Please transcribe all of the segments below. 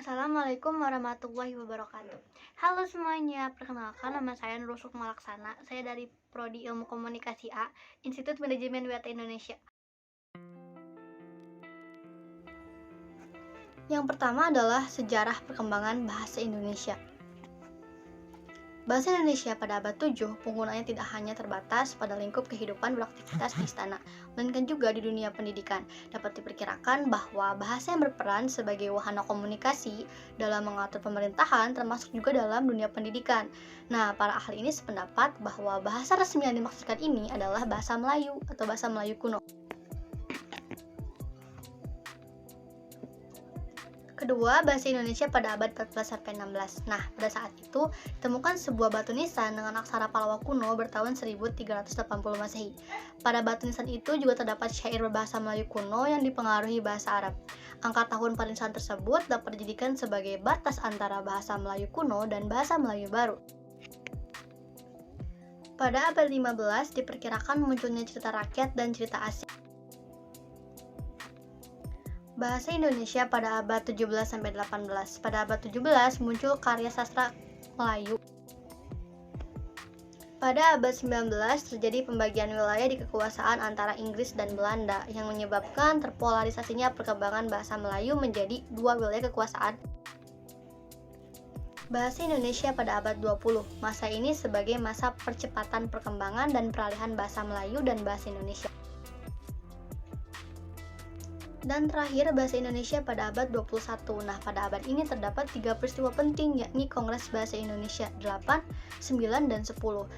Assalamualaikum warahmatullahi wabarakatuh. Halo semuanya, perkenalkan nama saya Nurul Sukma Laksana. Saya dari Prodi Ilmu Komunikasi A, Institut Manajemen WT Indonesia. Yang pertama adalah sejarah perkembangan bahasa Indonesia. Bahasa Indonesia pada abad 7, penggunaannya tidak hanya terbatas pada lingkup kehidupan beraktivitas di istana, melainkan juga di dunia pendidikan. Dapat diperkirakan bahwa bahasa yang berperan sebagai wahana komunikasi dalam mengatur pemerintahan, termasuk juga dalam dunia pendidikan. Nah, para ahli ini sependapat bahwa bahasa resmi yang dimaksudkan ini adalah bahasa Melayu atau bahasa Melayu kuno. Kedua, bahasa Indonesia pada abad 14-16. Nah, pada saat itu ditemukan sebuah batu nisan dengan aksara Pallawa kuno bertahun 1380 Masehi. Pada batu nisan itu juga terdapat syair berbahasa Melayu kuno yang dipengaruhi bahasa Arab. Angka tahun penisan tersebut dapat dijadikan sebagai batas antara bahasa Melayu kuno dan bahasa Melayu baru. Pada abad 15 diperkirakan munculnya cerita rakyat dan cerita asing. Bahasa Indonesia pada abad 17-18. Pada abad 17 muncul karya sastra Melayu. Pada abad 19 terjadi pembagian wilayah di kekuasaan antara Inggris dan Belanda yang menyebabkan terpolarisasinya perkembangan bahasa Melayu menjadi dua wilayah kekuasaan. Bahasa Indonesia pada abad 20. Masa ini sebagai masa percepatan perkembangan dan peralihan bahasa Melayu dan bahasa Indonesia. Dan terakhir, bahasa Indonesia pada abad 21. Nah, pada abad ini terdapat 3 peristiwa penting, yakni Kongres Bahasa Indonesia 8, 9, dan 10.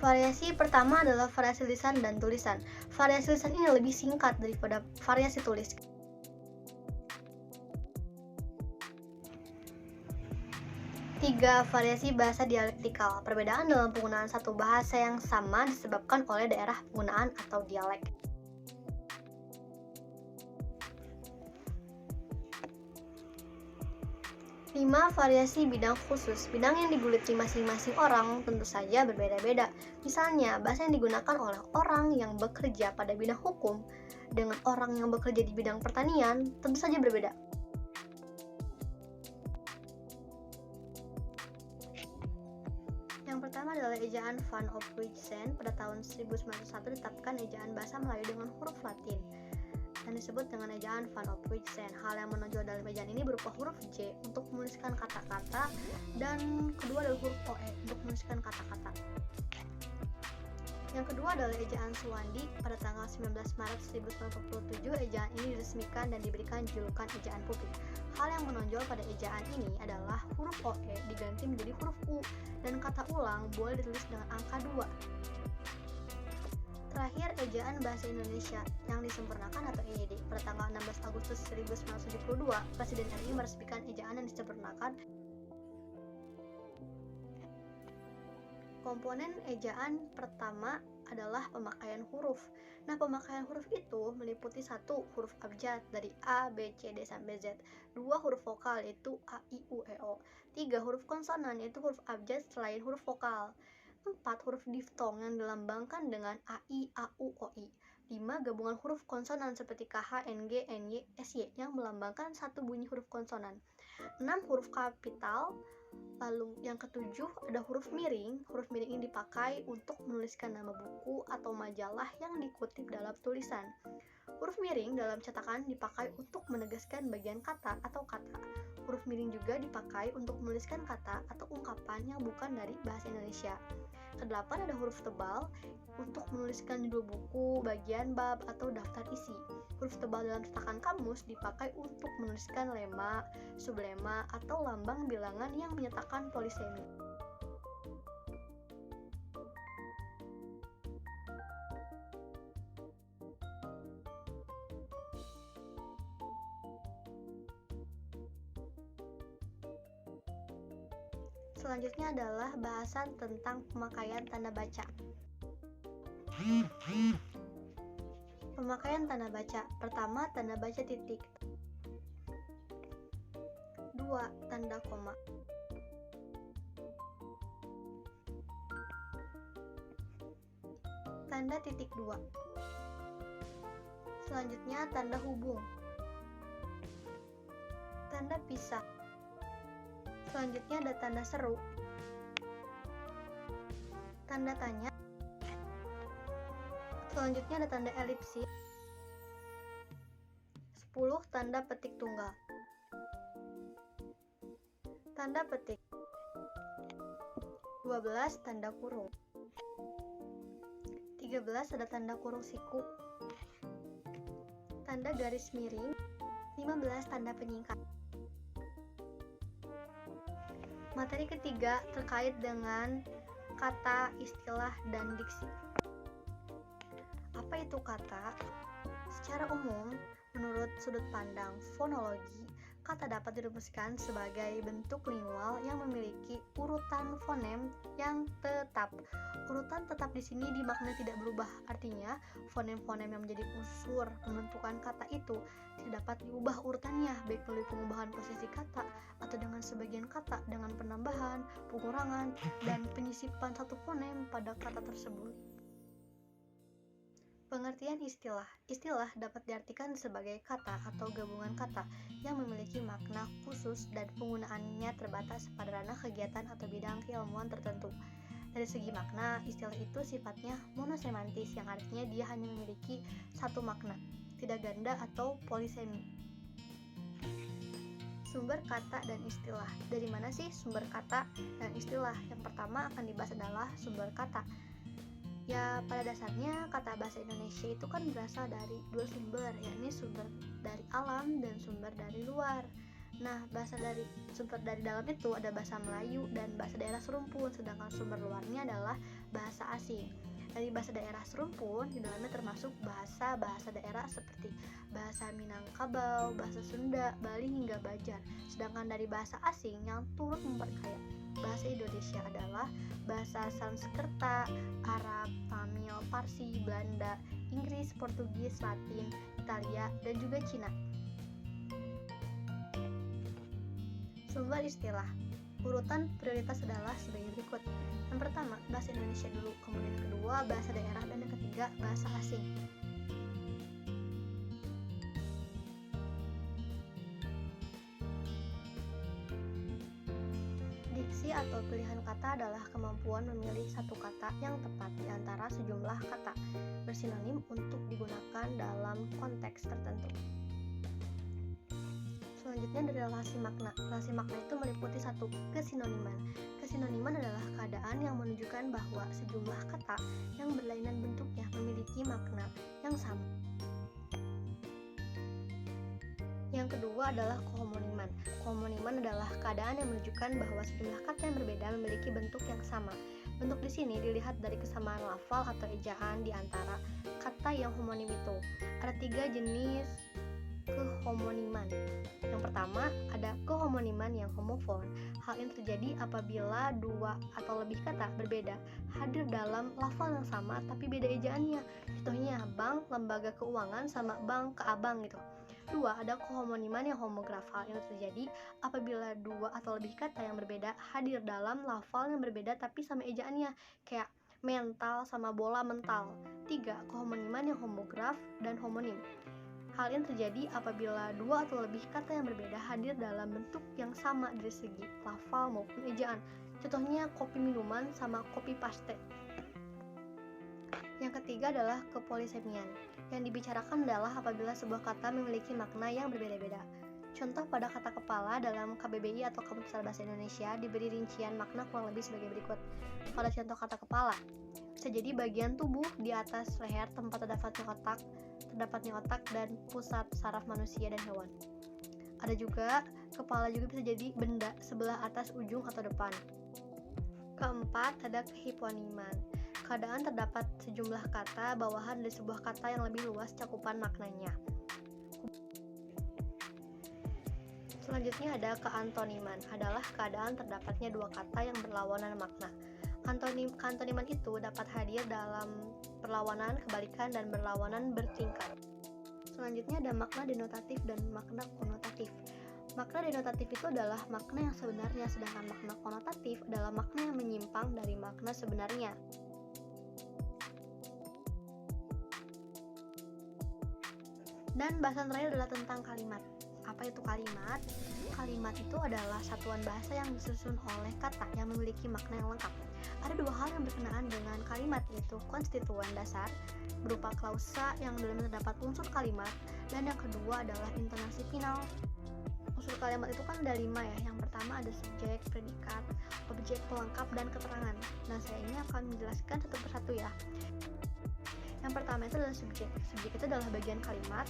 Variasi pertama adalah variasi lisan dan tulisan. Variasi lisan ini lebih singkat daripada variasi tulis. Tiga, variasi bahasa dialektikal. Perbedaan dalam penggunaan satu bahasa yang sama disebabkan oleh daerah penggunaan atau dialek. 5. Variasi bidang khusus. Bidang yang digulitin masing-masing orang tentu saja berbeda-beda. Misalnya, bahasa yang digunakan oleh orang yang bekerja pada bidang hukum dengan orang yang bekerja di bidang pertanian tentu saja berbeda. Yang pertama adalah ejaan Van Ophuijsen. Pada tahun 1901 ditetapkan ejaan bahasa Melayu dengan huruf Latin dan disebut dengan ejaan Van Ophuijsen. Hal yang menonjol dalam ejaan ini berupa huruf J untuk menuliskan kata-kata dan kedua adalah huruf OE untuk menuliskan kata-kata. Yang kedua adalah ejaan Suwandi. Pada tanggal 19 Maret 1947, ejaan ini diresmikan dan diberikan julukan ejaan publik. Hal yang menonjol pada ejaan ini adalah huruf OE diganti menjadi huruf U dan kata ulang boleh ditulis dengan angka 2. Terakhir, ejaan bahasa Indonesia yang disempurnakan atau EYD. Pada tanggal 16 Agustus 1972, Presiden RI meresmikan ejaan yang disempurnakan. Komponen ejaan pertama adalah pemakaian huruf. Nah, pemakaian huruf itu meliputi 1. Huruf abjad dari A, B, C, D sampai Z. 2. Huruf vokal yaitu A, I, U, E, O. 3. Huruf konsonan yaitu huruf abjad selain huruf vokal. 4. Huruf diftong yang dilambangkan dengan A, I, A, U, O, I. 5. Gabungan huruf konsonan seperti KH, NG, NY, SY yang melambangkan satu bunyi huruf konsonan. 6. Huruf kapital. Lalu yang ketujuh ada huruf miring. Huruf miring ini dipakai untuk menuliskan nama buku atau majalah yang dikutip dalam tulisan. Huruf miring dalam cetakan dipakai untuk menegaskan bagian kata atau kata. Huruf miring juga dipakai untuk menuliskan kata atau ungkapan yang bukan dari bahasa Indonesia. Kedelapan ada huruf tebal untuk menuliskan judul buku, bagian bab, atau daftar isi. Huruf tebal dalam cetakan kamus dipakai untuk menuliskan lema, sublema, atau lambang bilangan yang menyatakan polisemi. Selanjutnya adalah bahasan tentang pemakaian tanda baca. Pemakaian tanda baca. Pertama, tanda baca titik. 2. Tanda koma. 3. Tanda titik dua. Selanjutnya tanda hubung. Tanda pisah. Selanjutnya ada tanda seru. Tanda tanya. Selanjutnya ada tanda elipsis. 10 tanda petik tunggal. Tanda petik. 12 tanda kurung. 13 ada tanda kurung siku. Tanda garis miring. 15 tanda penyingkat. Materi ketiga terkait dengan kata, istilah, dan diksi. Apa itu kata? Secara umum, menurut sudut pandang fonologi, kata dapat dirumuskan sebagai bentuk lingual yang memiliki urutan fonem yang tetap. Urutan tetap di sini dimaknai tidak berubah, artinya fonem-fonem yang menjadi unsur pembentukan kata itu tidak dapat diubah urutannya, baik melalui pengubahan posisi kata atau dengan sebagian kata dengan penambahan, pengurangan, dan penyisipan satu fonem pada kata tersebut. Pengertian istilah. Istilah dapat diartikan sebagai kata atau gabungan kata yang memiliki makna khusus dan penggunaannya terbatas pada ranah kegiatan atau bidang keilmuan tertentu. Dari segi makna, istilah itu sifatnya monosemantis, yang artinya dia hanya memiliki satu makna, tidak ganda atau polisemi. Sumber kata dan istilah. Dari mana sih sumber kata dan istilah? Yang pertama akan dibahas adalah sumber kata. Ya, pada dasarnya kata bahasa Indonesia itu kan berasal dari dua sumber, yakni sumber dari alam dan sumber dari luar. Nah, sumber dari dalam itu ada bahasa Melayu dan bahasa daerah serumpun, sedangkan sumber luarnya adalah bahasa asing. Dari bahasa daerah serumpun, di dalamnya termasuk bahasa daerah seperti bahasa Minangkabau, bahasa Sunda, Bali hingga Banjar. Sedangkan dari bahasa asing yang turut memperkaya bahasa Indonesia adalah bahasa Sanskerta, Arab, Tamil, Parsi, Belanda, Inggris, Portugis, Latin, Italia, dan juga Cina. Sumber istilah. Urutan prioritas adalah sebagai berikut. Yang pertama, bahasa Indonesia dulu, kemudian yang kedua, bahasa daerah, dan yang ketiga, bahasa asing. Diksi atau pilihan kata adalah kemampuan memilih satu kata yang tepat di antara sejumlah kata bersinonim untuk digunakan dalam konteks tertentu. Selanjutnya dari relasi makna. Relasi makna itu meliputi satu, kesinoniman. Kesinoniman adalah keadaan yang menunjukkan bahwa sejumlah kata yang berlainan bentuknya memiliki makna yang sama. Yang kedua adalah kohomoniman. Kohomoniman adalah keadaan yang menunjukkan bahwa sejumlah kata yang berbeda memiliki bentuk yang sama. Bentuk di sini dilihat dari kesamaan lafal atau ejaan di antara kata yang homonim itu. Ada 3 jenis kehomoniman. Yang pertama, ada kehomoniman yang homofon. Hal ini terjadi apabila dua atau lebih kata berbeda hadir dalam lafal yang sama tapi beda ejaannya. Contohnya, bank, lembaga keuangan sama bank ke abang gitu. 2. Ada kohomoniman yang homograf. Hal ini terjadi apabila dua atau lebih kata yang berbeda hadir dalam lafal yang berbeda tapi sama ejaannya, kayak mental sama bola mental. 3. Kohomoniman yang homograf dan homonim. Hal ini terjadi apabila dua atau lebih kata yang berbeda hadir dalam bentuk yang sama dari segi lafal maupun ejaan. Contohnya kopi minuman sama kopi paste. Yang ketiga adalah kepolisemian. Yang dibicarakan adalah apabila sebuah kata memiliki makna yang berbeda-beda. Contoh pada kata kepala dalam KBBI atau Kamus Besar Bahasa Indonesia diberi rincian makna kurang lebih sebagai berikut. Pada contoh kata kepala, bisa jadi bagian tubuh di atas leher tempat terdapatnya otak dan pusat saraf manusia dan hewan. Ada juga, kepala juga bisa jadi benda sebelah atas ujung atau depan. Keempat, ada kehiponiman. Keadaan terdapat sejumlah kata bawahan dari sebuah kata yang lebih luas cakupan maknanya. Selanjutnya ada keantoniman, adalah keadaan terdapatnya dua kata yang berlawanan makna. Keantoniman itu dapat hadir dalam perlawanan, kebalikan, dan berlawanan bertingkat. Selanjutnya ada makna denotatif dan makna konotatif. Makna denotatif itu adalah makna yang sebenarnya, sedangkan makna konotatif adalah makna yang menyimpang dari makna sebenarnya. Dan bahasan terakhir adalah tentang kalimat. Apa itu kalimat? Kalimat itu adalah satuan bahasa yang disusun oleh kata yang memiliki makna yang lengkap. Ada dua hal yang berkenaan dengan kalimat, yaitu konstituen dasar berupa klausa yang dalamnya terdapat unsur kalimat, dan yang kedua adalah intonasi final. Unsur kalimat itu kan ada 5 ya. Yang pertama ada subjek, predikat, objek, pelengkap, dan keterangan. Nah, saya ini akan menjelaskan satu persatu ya. Yang pertama itu adalah subjek. Subjek itu adalah bagian kalimat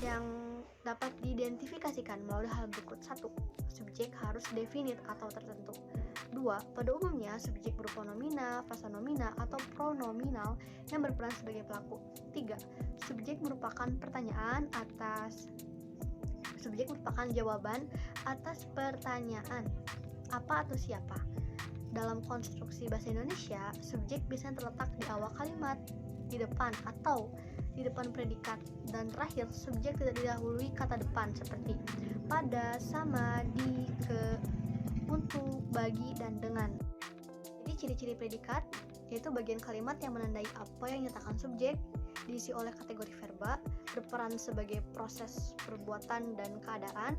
yang dapat diidentifikasikan melalui hal berikut. 1. Subjek harus definit atau tertentu. 2. Pada umumnya, subjek berupa nomina, frasa nomina, atau pronominal yang berperan sebagai pelaku. 3. Subjek merupakan pertanyaan atas Subjek merupakan jawaban atas pertanyaan apa atau siapa. Dalam konstruksi bahasa Indonesia, subjek biasanya terletak di awal kalimat, di depan atau di depan predikat, dan terakhir subjek tidak didahului kata depan seperti pada, sama, di, ke, untuk, bagi, dan dengan. Jadi ciri-ciri predikat yaitu bagian kalimat yang menandai apa yang dinyatakan subjek, diisi oleh kategori verba, berperan sebagai proses perbuatan dan keadaan,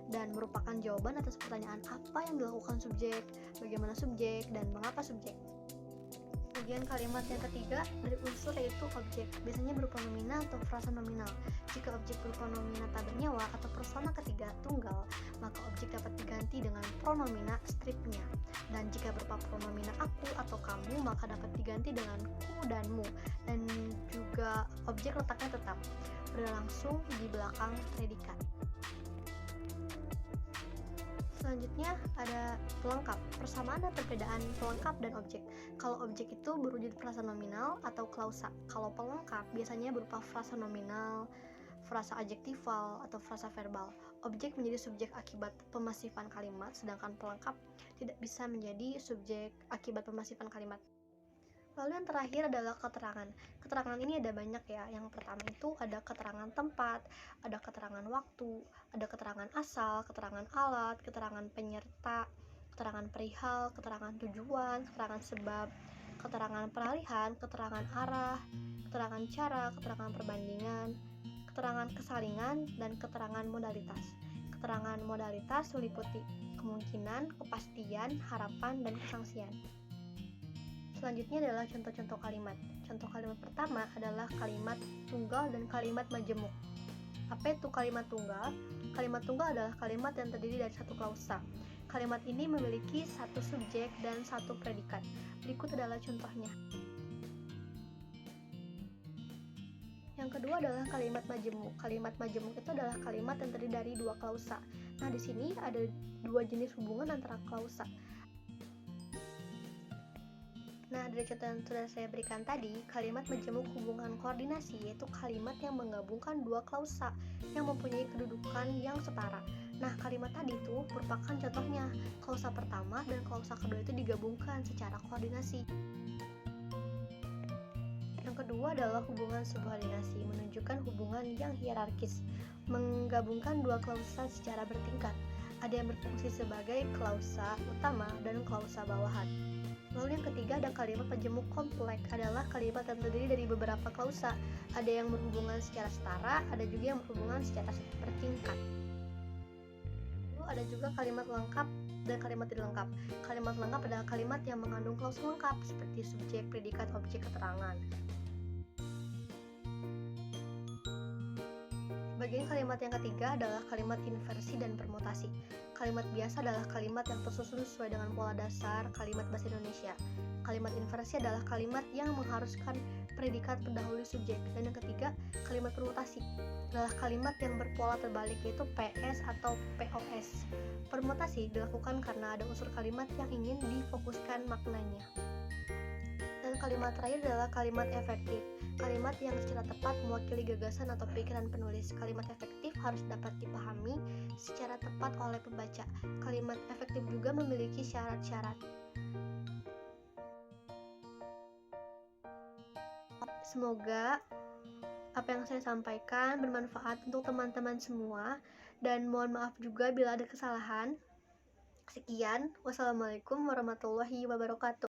dan merupakan jawaban atas pertanyaan apa yang dilakukan subjek, bagaimana subjek, dan mengapa subjek. Bagian kalimat yang ketiga dari unsur yaitu objek, biasanya berupa nomina atau frasa nominal. Jika objek berupa nomina tak bernyawa atau persona ketiga tunggal, maka objek dapat diganti dengan pronomina stripnya. Dan jika berupa pronomina aku atau kamu, maka dapat diganti dengan ku dan mu. Dan juga objek letaknya tetap berada langsung di belakang predikat. Selanjutnya ada pelengkap. Persamaan dan perbedaan pelengkap dan objek. Kalau objek itu berwujud frasa nominal atau klausa. Kalau pelengkap biasanya berupa frasa nominal, frasa adjektival, atau frasa verbal. Objek menjadi subjek akibat pemasifan kalimat, sedangkan pelengkap tidak bisa menjadi subjek akibat pemasifan kalimat. Lalu yang terakhir adalah keterangan. Keterangan ini ada banyak ya. Yang pertama itu ada keterangan tempat, ada keterangan waktu, ada keterangan asal, keterangan alat, keterangan penyerta, keterangan perihal, keterangan tujuan, keterangan sebab, keterangan peralihan, keterangan arah, keterangan cara, keterangan perbandingan, keterangan kesalingan, dan keterangan modalitas. Keterangan modalitas meliputi kemungkinan, kepastian, harapan, dan kesangsian. Selanjutnya adalah contoh-contoh kalimat. Contoh kalimat pertama adalah kalimat tunggal dan kalimat majemuk. Apa itu kalimat tunggal? Kalimat tunggal adalah kalimat yang terdiri dari satu klausa. Kalimat ini memiliki satu subjek dan satu predikat. Berikut adalah contohnya. Yang kedua adalah kalimat majemuk. Kalimat majemuk itu adalah kalimat yang terdiri dari dua klausa. Nah, di sini ada dua jenis hubungan antara klausa. Nah, dari contoh yang sudah saya berikan tadi, kalimat majemuk hubungan koordinasi yaitu kalimat yang menggabungkan dua klausa yang mempunyai kedudukan yang setara. Nah, kalimat tadi itu merupakan contohnya. Klausa pertama dan klausa kedua itu digabungkan secara koordinasi. Yang kedua adalah hubungan subordinasi, menunjukkan hubungan yang hierarkis, menggabungkan dua klausa secara bertingkat. Ada yang berfungsi sebagai klausa utama dan klausa bawahan. Lalu yang ketiga ada kalimat majemuk kompleks, adalah kalimat yang terdiri dari beberapa klausa. Ada yang berhubungan secara setara, ada juga yang berhubungan secara bertingkat. Lalu ada juga kalimat lengkap dan kalimat tidak lengkap. Kalimat lengkap adalah kalimat yang mengandung klausa lengkap seperti subjek, predikat, objek, keterangan. Bagian kalimat yang ketiga adalah kalimat inversi dan permutasi. Kalimat biasa adalah kalimat yang tersusun sesuai dengan pola dasar kalimat bahasa Indonesia. Kalimat inversi adalah kalimat yang mengharuskan predikat pendahului subjek. Dan yang ketiga, kalimat permutasi adalah kalimat yang berpola terbalik, yaitu PS atau POS. Permutasi dilakukan karena ada unsur kalimat yang ingin difokuskan maknanya. Dan kalimat terakhir adalah kalimat efektif. Kalimat yang secara tepat mewakili gagasan atau pikiran penulis. Kalimat efektif harus dapat dipahami secara tepat oleh pembaca. Kalimat efektif juga memiliki syarat-syarat. Semoga apa yang saya sampaikan bermanfaat untuk teman-teman semua, dan mohon maaf juga bila ada kesalahan. Sekian, wassalamualaikum warahmatullahi wabarakatuh.